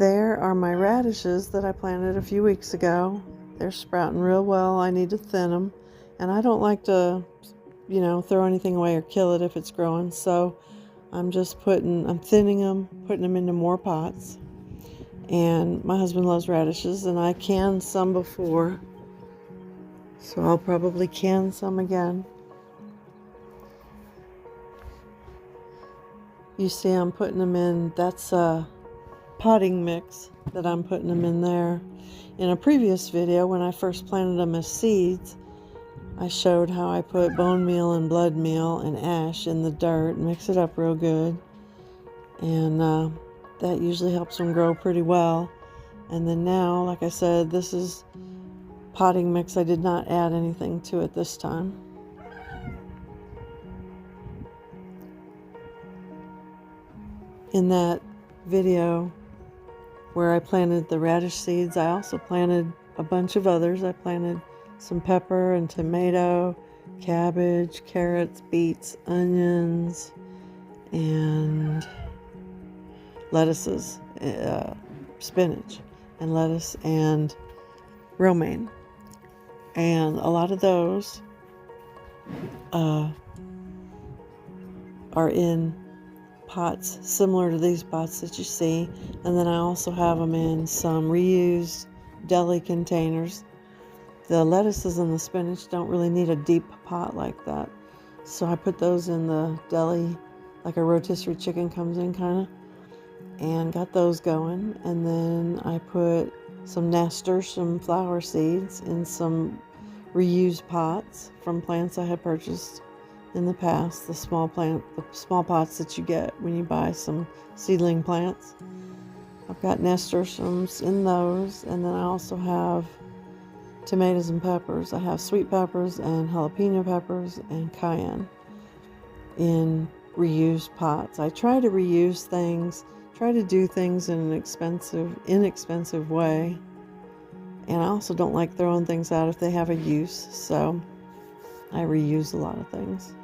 There are my radishes that I planted a few weeks ago. They're sprouting real well. I need to thin them, and I don't like to, throw anything away or kill it if it's growing. So I'm thinning them, putting them into more pots. And my husband loves radishes, and I canned some before, so I'll probably can some again. You see I'm putting them in, that's a potting mix that I'm putting them in there. In a previous video, when I first planted them as seeds, I showed how I put bone meal and blood meal and ash in the dirt, mix it up real good, and that usually helps them grow pretty well. And then now, like I said, this is potting mix. I did not add anything to it this time. In that video where I planted the radish seeds, I also planted a bunch of others. I planted some pepper and tomato, cabbage, carrots, beets, onions, and lettuces, spinach and lettuce and romaine. And a lot of those are in pots similar to these pots that you see, and then I also have them in some reused deli containers. The lettuces and the spinach don't really need a deep pot like that, so I put those in the deli, like a rotisserie chicken comes in kind of, and got those going. And then I put some nasturtium flower seeds in some reused pots from plants I had purchased in the past, the small pots that you get when you buy some seedling plants. I've got nasturtiums in those, and then I also have tomatoes and peppers. I have sweet peppers and jalapeno peppers and cayenne in reused pots. I try to reuse things, try to do things in an inexpensive way, and I also don't like throwing things out if they have a use, so I reuse a lot of things.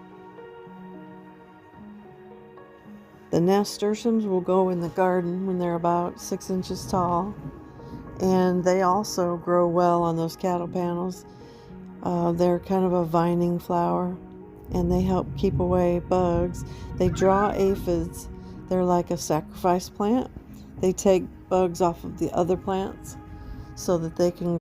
The nasturtiums will go in the garden when they're about 6 inches tall, and they also grow well on those cattle panels. They're kind of a vining flower, and they help keep away bugs. They draw aphids. They're like a sacrifice plant. They take bugs off of the other plants so that they can